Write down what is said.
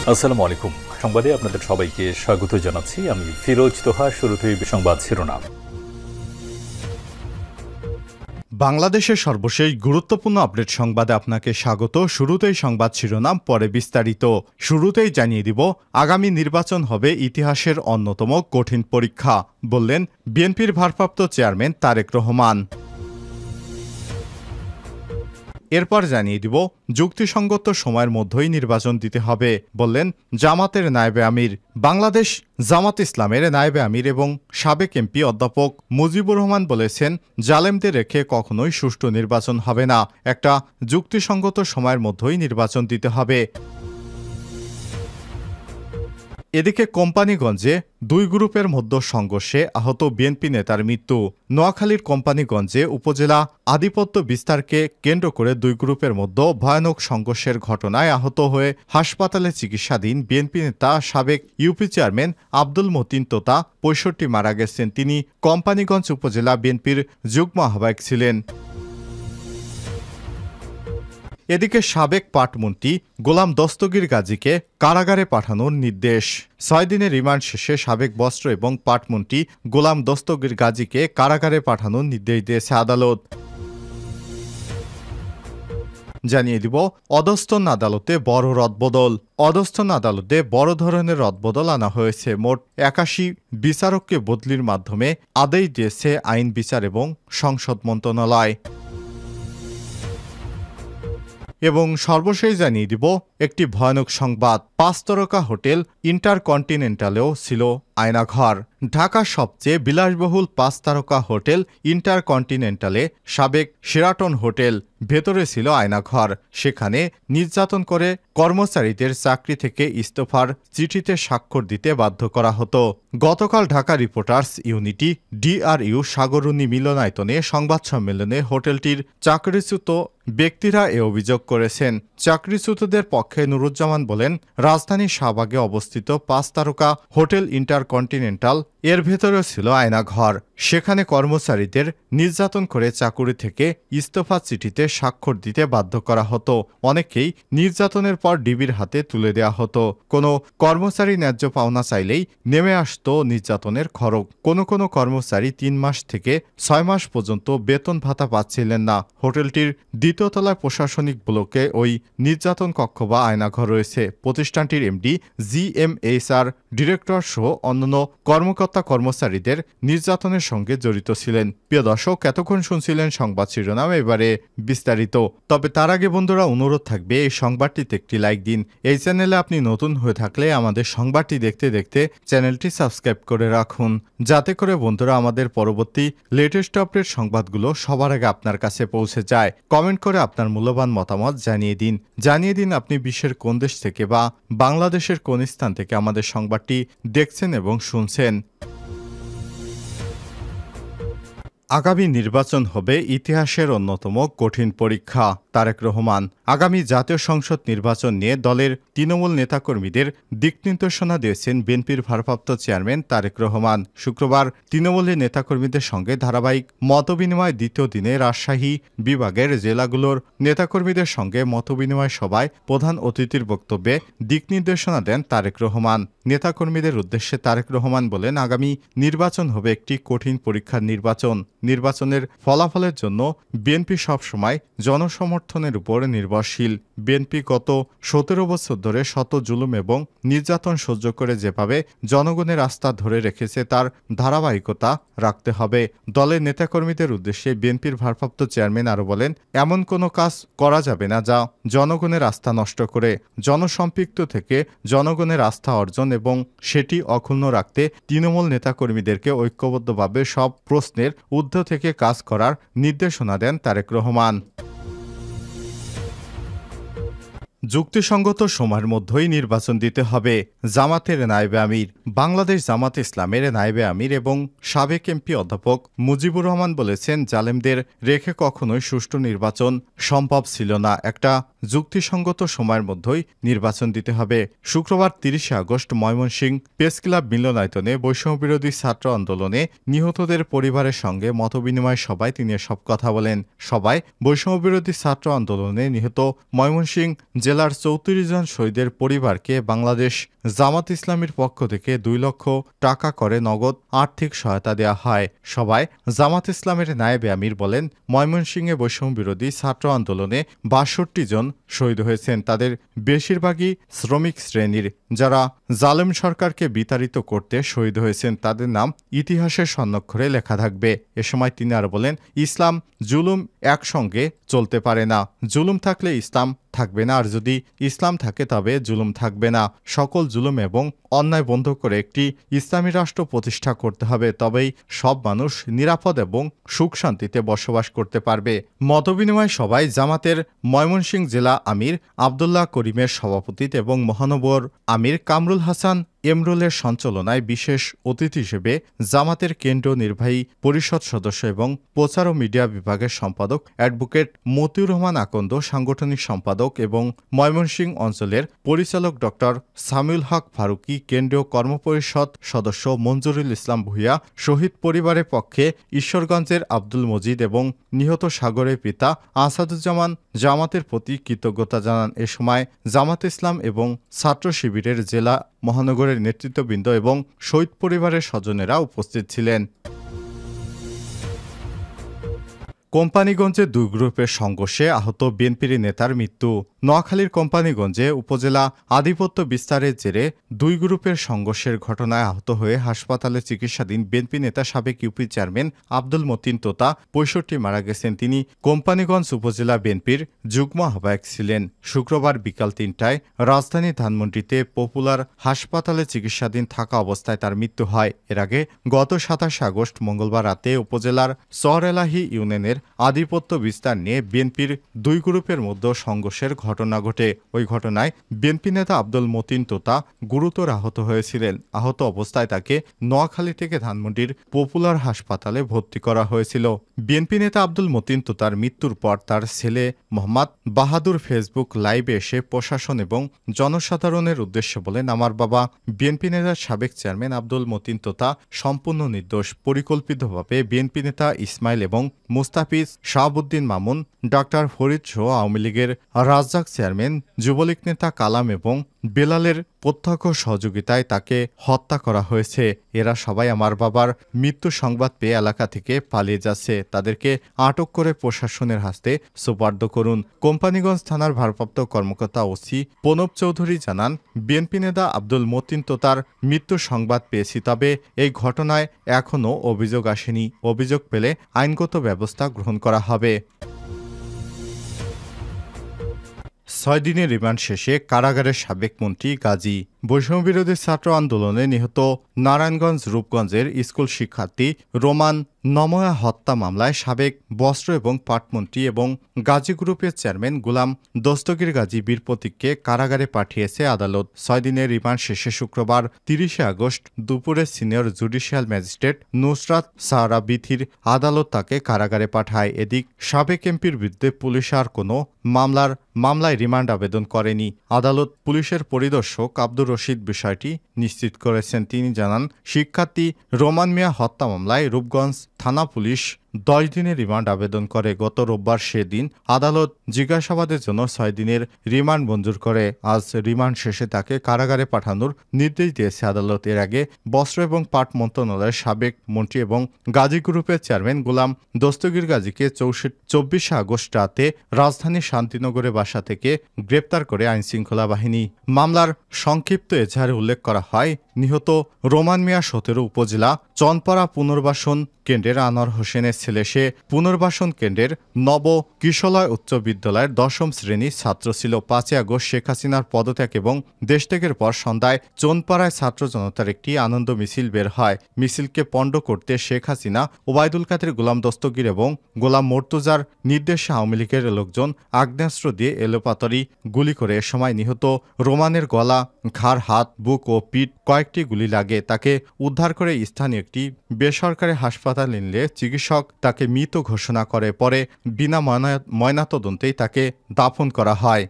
আসসালামু আলাইকুম। সংবাদে আপনাদের সবাইকে স্বাগত জানাচ্ছি। আমি ফিরোজ তোহা। শুরুতেই সংবাদ শিরোনাম। বাংলাদেশের সর্বশেষ গুরুত্বপূর্ণ আপডেট সংবাদে আপনাকে স্বাগত। শুরুতেই সংবাদ শিরোনাম, পরে বিস্তারিত। শুরুতেই জানিয়ে দিব, আগামী নির্বাচন হবে ইতিহাসের অন্যতম কঠিন পরীক্ষা, বললেন বিএনপির ভারপ্রাপ্ত চেয়ারম্যান তারেক রহমান। এরপর জানিয়ে দিব, যুক্তিসঙ্গত সময়ের মধ্যেই নির্বাচন দিতে হবে, বললেন জামাতের নায়েবে আমির। বাংলাদেশ জামাত ইসলামের নায়েবে আমির এবং সাবেক এমপি অধ্যাপক মুজিবুর রহমান বলেছেন, জালেমদের রেখে কখনোই সুষ্ঠু নির্বাচন হবে না, একটা যুক্তিসঙ্গত সময়ের মধ্যেই নির্বাচন দিতে হবে। এদিকে কোম্পানিগঞ্জে দুই গ্রুপের মধ্যে সংঘর্ষে আহত বিএনপি নেতার মৃত্যু। নোয়াখালীর কোম্পানিগঞ্জে উপজেলা আধিপত্য বিস্তারকে কেন্দ্র করে দুই গ্রুপের মধ্যে ভয়ানক সংঘর্ষের ঘটনায় আহত হয়ে হাসপাতালে চিকিৎসাধীন বিএনপি নেতা সাবেক ইউপি চেয়ারম্যান আব্দুল মতিন তোতা ৬৫ মারা গেছেন। তিনি কোম্পানিগঞ্জ উপজেলা বিএনপির যুগ্ম আহ্বায়ক ছিলেন। এদিকে সাবেক পাটমন্ত্রী গোলাম দস্তগীর গাজীকে কারাগারে পাঠানোর নির্দেশ। ৬ দিনের রিমান্ড শেষে সাবেক বস্ত্র এবং পাটমন্ত্রী গোলাম দস্তগীর গাজীকে কারাগারে পাঠানোর নির্দেশ দিয়েছে আদালত। জানিয়ে দিব, অধস্তন আদালতে বড় রদবদল। অধস্তন আদালতে বড় ধরনের রদবদল আনা হয়েছে। মোট ৮১ বিচারককে বদলির মাধ্যমে আদেশ দিয়েছে আইন, বিচার এবং সংসদ মন্ত্রণালয়। এবং সর্বশেষ জানিয়ে দিব একটি ভয়ানক সংবাদ, ৫ তারকা হোটেল ইন্টারকন্টিনেন্টালেও ছিল আয়নাঘর। ঢাকার সবচেয়ে বিলাসবহুল ৫ তারকা হোটেল ইন্টারকন্টিনেন্টালে সাবেক শেরাটন হোটেল, ভেতরে ছিল আয়নাঘর। সেখানে নির্যাতন করে কর্মচারীদের চাকরি থেকে ইস্তফার চিঠিতে স্বাক্ষর দিতে বাধ্য করা হতো। গতকাল ঢাকা রিপোর্টার্স ইউনিটি ডিআরইউ সাগরুনি মিলনায়তনে সংবাদ সম্মেলনে হোটেলটির চাকরিচ্যুত ব্যক্তিরা এ অভিযোগ করেছেন। চাকরিচ্যুতদের পক্ষে নুরুজ্জামান বলেন, রাজধানীর শাহবাগে অবস্থিত ৫ তারকা হোটেল ইন্টারকন্টিনেন্টাল এর ভেতরে ছিল আয়নাঘর। সেখানে কর্মচারীদের নির্যাতন করে চাকুরি থেকে ইস্তফা চিঠিতে স্বাক্ষর দিতে বাধ্য করা হতো। অনেকেই নির্যাতনের পর ডিবির হাতে তুলে দেওয়া হতো। কোনো কর্মচারী ন্যায্য পাওনা চাইলেই নেমে আসত নির্যাতনের খড়গ। কোনো কর্মচারী ৩ মাস থেকে ৬ মাস পর্যন্ত বেতন ভাতা পাচ্ছিলেন না। হোটেলটির দ্বিতীয় তলায় প্রশাসনিক ব্লকে ওই নির্যাতন কক্ষ বা আয়নাঘর রয়েছে। প্রতিষ্ঠানটির এমডি জিএমএইচআর ডিরেক্টর সহ অন্যান্য কর্মচারীদের নির্যাতনের সঙ্গে জড়িত ছিলেন। প্রিয় দর্শক, এতক্ষণ শুনছিলেন সংবাদ শিরোনাম, এবারে বিস্তারিত। তবে তার আগে বন্ধুরা, অনুরোধ থাকবে এই সংবাদটিতে একটি লাইক দিন। এই চ্যানেলে আপনি নতুন হয়ে থাকলে আমাদের সংবাদটি দেখতে দেখতে চ্যানেলটি সাবস্ক্রাইব করে রাখুন, যাতে করে বন্ধুরা আমাদের পরবর্তী লেটেস্ট আপডেট সংবাদগুলো সবার আগে আপনার কাছে পৌঁছে যায়। কমেন্ট করে আপনার মূল্যবান মতামত জানিয়ে দিন আপনি বিশ্বের কোন দেশ থেকে বা বাংলাদেশের কোন স্থান থেকে আমাদের সংবাদটি দেখছেন এবং শুনছেন। আগামী নির্বাচন হবে ইতিহাসের অন্যতম কঠিন পরীক্ষা, তারেক রহমান। আগামী জাতীয় সংসদ নির্বাচন নিয়ে দলের তৃণমূল নেতাকর্মীদের দিক নির্দেশনা দিয়েছেন বিএনপির ভারপ্রাপ্ত চেয়ারম্যান তারেক রহমান। শুক্রবার তৃণমূলের নেতাকর্মীদের সঙ্গে ধারাবাহিক মতবিনিময় দ্বিতীয় দিনে রাজশাহী বিভাগের জেলাগুলোর নেতাকর্মীদের সঙ্গে মতবিনিময় সভায় প্রধান অতিথির বক্তব্যে দিক নির্দেশনা দেন তারেক রহমান। নেতাকর্মীদের উদ্দেশ্যে তারেক রহমান বলেন, আগামী নির্বাচন হবে একটি কঠিন পরীক্ষার নির্বাচন। নির্বাচনের ফলাফলের জন্য বিএনপি সবসময় জনসমর্থনের উপর নির্ভরশীল। বিএনপি গত ১৭ বছর ধরে শত জুলুম এবং নির্যাতন সহ্য করে যেভাবে জনগণের আস্থা ধরে রেখেছে তার ধারাবাহিকতা রাখতে হবে। দলের নেতাকর্মীদের উদ্দেশ্যে বিএনপির ভারপ্রাপ্ত চেয়ারম্যান আরও বলেন, এমন কোনো কাজ করা যাবে না যা জনগণের আস্থা নষ্ট করে। জনসম্পৃক্ত থেকে জনগণের আস্থা অর্জন এবং সেটি অক্ষুণ্ণ রাখতে তৃণমূল নেতাকর্মীদেরকে ঐক্যবদ্ধভাবে সব প্রশ্নের ঊর্ধ্ব থেকে কাজ করার নির্দেশনা দেন তারেক রহমান। যুক্তিসঙ্গত সময়ের মধ্যেই নির্বাচন দিতে হবে, জামাতের নায়েবে আমির। বাংলাদেশ জামাত ইসলামের নায়েবে আমির এবং সাবেক এমপি অধ্যাপক মুজিবুর রহমান বলেছেন, জালেমদের রেখে কখনোই সুষ্ঠু নির্বাচন সম্ভব ছিল না, একটা যুক্তিসঙ্গত সময়ের মধ্যেই নির্বাচন দিতে হবে। শুক্রবার ৩০ আগস্ট ময়মনসিংহ প্রেসক্লাব মিলনায়তনে বৈষম্যবিরোধী ছাত্র আন্দোলনে নিহতদের পরিবারের সঙ্গে মতবিনিময় সভায় তিনি এসব কথা বলেন। সভায় বৈষম্যবিরোধী ছাত্র আন্দোলনে নিহত ময়মনসিংহ জেলা জেলার ৩৪ জন শহীদের পরিবারকে বাংলাদেশ জামাত ইসলামীর পক্ষ থেকে ২ লক্ষ টাকা করে নগদ আর্থিক সহায়তা দেওয়া হয়। সভায় জামাত ইসলামের নায়েবে আমির বলেন, ময়মনসিংহে বৈষম্য বিরোধী ছাত্র আন্দোলনে ৬২ জন শহীদ হয়েছেন। তাদের বেশিরভাগই শ্রমিক শ্রেণীর। যারা জালেম সরকারকে বিতাড়িত করতে শহীদ হয়েছেন তাদের নাম ইতিহাসের স্বর্ণাক্ষরে লেখা থাকবে। এ সময় তিনি আর বলেন, ইসলাম জুলুম একসঙ্গে চলতে পারে না। জুলুম থাকলে ইসলাম থাকবে না, আর যদি ইসলাম থাকে তবে জুলুম থাকবে না। সকল জুলুম এবং অন্যায় বন্ধ করে একটি ইসলামী রাষ্ট্র প্রতিষ্ঠা করতে হবে, তবেই সব মানুষ নিরাপদ এবং সুখ শান্তিতে বসবাস করতে পারবে। মতবিনিময় সভায় জামাতের ময়মনসিংহ জেলা আমির আবদুল্লাহ করিমের সভাপতিত্বে এবং মহানগর আমির কামরুল হাসান এমরুলের সঞ্চালনায় বিশেষ অতিথি হিসেবে জামাতের কেন্দ্রীয় নির্বাহী পরিষদ সদস্য এবং প্রচার ও মিডিয়া বিভাগের সম্পাদক অ্যাডভোকেট মতিউর রহমান আকন্দ, সাংগঠনিক সম্পাদক এবং ময়মনসিংহ অঞ্চলের পরিচালক ডক্টর সামিউল হক ফারুকী, কেন্দ্রীয় কর্মপরিষদ সদস্য মঞ্জুরুল ইসলাম ভূঁইয়া, শহীদ পরিবারের পক্ষে ঈশ্বরগঞ্জের আব্দুল মজিদ এবং নিহত সাগরের পিতা আসাদুজ্জামান জামাতের প্রতি কৃতজ্ঞতা জানান। এ সময় জামাত ইসলাম এবং ছাত্র শিবিরের জেলা মহানগরের নেতৃত্ববৃন্দ এবং শহীদ পরিবারের স্বজনেরা উপস্থিত ছিলেন। কোম্পানীগঞ্জে ২ গ্রুপের সংঘর্ষে আহত বিএনপির নেতার মৃত্যু। নোয়াখালীর কোম্পানীগঞ্জে উপজেলা আধিপত্য বিস্তারের জেরে ২ গ্রুপের সংঘর্ষের ঘটনায় আহত হয়ে হাসপাতালে চিকিৎসাধীন বিএনপি নেতা সাবেক ইউপি চেয়ারম্যান আব্দুল মতিন তোতা ৬৫ মারা গেছেন। তিনি কোম্পানীগঞ্জ উপজেলা বিএনপির যুগ্ম আহ্বায়ক ছিলেন। শুক্রবার বিকাল ৩টায় রাজধানী ধানমন্ডিতে পপুলার হাসপাতালে চিকিৎসাধীন থাকা অবস্থায় তার মৃত্যু হয়। এর আগে গত ২৭ আগস্ট মঙ্গলবার রাতে উপজেলার চরএলাহি ইউনিয়নের আধিপত্য বিস্তার নিয়ে বিএনপির ২ গ্রুপের মধ্যে সংঘর্ষের ঘটনা ঘটে। ওই ঘটনায় বিএনপি নেতা আব্দুল মতিন তোতা গুরুতর আহত হয়েছিলেন। আহত অবস্থায় তাকে নোয়াখালী থেকে ধানমন্ডির পপুলার হাসপাতালে ভর্তি করা হয়েছিল। বিএনপি নেতা আব্দুল মতিন তোতার মৃত্যুর পর তার ছেলে মোহাম্মদ বাহাদুর ফেসবুক লাইভে এসে প্রশাসন এবং জনসাধারণের উদ্দেশ্যে বলেন, আমার বাবা বিএনপি নেতার সাবেক চেয়ারম্যান আব্দুল মতিন তোতা সম্পূর্ণ নির্দোষ। পরিকল্পিতভাবে বিএনপি নেতা ইসমাইল এবং মুস্তাফিজ, শাহাবুদ্দিন মামুন, ডাক্তার ফরিদ সহ আওয়ামী লীগের রাজ্জাক চেয়ারম্যান, যুবলীগ নেতা কালাম এবং বেলালের প্রত্যক্ষ সহযোগিতায় তাকে হত্যা করা হয়েছে। এরা সবাই আমার বাবার মৃত্যু সংবাদ পেয়ে এলাকা থেকে পালিয়ে যাচ্ছে। তাদেরকে আটক করে প্রশাসনের হাতে সোপর্দ করুন। কোম্পানীগঞ্জ থানার ভারপ্রাপ্ত কর্মকর্তা ওসি প্রণব চৌধুরী জানান, বিএনপি নেতা আব্দুল মতিন তোতার মৃত্যু সংবাদ পেয়েছি, তবে এই ঘটনায় এখনও অভিযোগ আসেনি। অভিযোগ পেলে আইনগত ব্যবস্থা গ্রহণ করা হবে। ৬ দিনের রিমান্ড শেষে কারাগারের সাবেক মন্ত্রী গাজী। বৈষম্যবিরোধী ছাত্র আন্দোলনে নিহত নারায়ণগঞ্জ রূপগঞ্জের স্কুল শিক্ষার্থী রোমান নময়া হত্যা মামলায় সাবেক বস্ত্র এবং পাটমন্ত্রী এবং গাজী গ্রুপের চেয়ারম্যান গোলাম দস্তগীর গাজী বীর প্রতীককে কারাগারে পাঠিয়েছে আদালত। ৬ দিনের রিমান্ড শেষে শুক্রবার ৩০ আগস্ট দুপুরে senior judicial magistrate Nusrat Sahara বিথির আদালত তাকে কারাগারে পাঠায়। এদিক সাবেক এমপির বিরুদ্ধে পুলিশ আর কোনো মামলায় রিমান্ড আবেদন করেনি। আদালত পুলিশের পরিদর্শক আব্দুর রশিদ বিষয়টি নিশ্চিত করেছেন। তিনি জানান, শিক্ষার্থী রোমান মিয়া হত্যা মামলায় রূপগঞ্জ থানা পুলিশ 10 দিনের রিমান্ড আবেদন করে। গত রোববার সেদিন আদালত জিজ্ঞাসাবাদের জন্য 6 দিনের রিমান্ড মঞ্জুর করে। আজ রিমান্ড শেষে তাকে কারাগারে পাঠানোর নির্দেশ দিয়েছে আদালত। এর আগে বস্ত্র এবং পাট মন্ত্রণালয়ের সাবেক মন্ত্রী এবং গাজী গ্রুপের চেয়ারম্যান গোলাম দস্তগীর গাজীকে 24 আগস্ট রাতে রাজধানীর শান্তিনগরের বাসা থেকে গ্রেপ্তার করে আইনশৃঙ্খলা বাহিনী। মামলার সংক্ষিপ্ত এজাহারে উল্লেখ করা হয়, নিহত রোমান মিয়া 17 উপজেলা চনপাড়া পুনর্বাসন কেন্দ্রের আনোয়ার হোসেনের ছেলে। সে পুনর্বাসন কেন্দ্রের নব কিশলয় উচ্চ বিদ্যালয়ের 10ম শ্রেণীর ছাত্র ছিল। 5 আগস্ট শেখ হাসিনার পদত্যাগ এবং দেশত্যাগের পর সন্ধ্যায় চনপাড়ায় ছাত্র জনতার একটি আনন্দ মিছিল বের হয়। মিছিলকে পণ্ড করতে শেখ হাসিনা, ওবায়দুল কাদের, গোলাম দস্তগীর এবং গোলাম মর্তুজার নির্দেশে আওয়ামী লীগের লোকজন আগ্নেয়াস্ত্র দিয়ে এলোপাতাড়ি গুলি করে। এ সময় নিহত রোমানের গলা, ঘাড়, হাত, বুক ও পিঠ কয়েকটি গুলি লাগে। তাকে উদ্ধার করে স্থানীয় একটি বেসরকারি হাসপাতালে নিলে চিকিৎসক তাকে মৃত ঘোষণা করে। পরে বিনা ময়নাতদন্তেই তাকে দাফন করা হয়।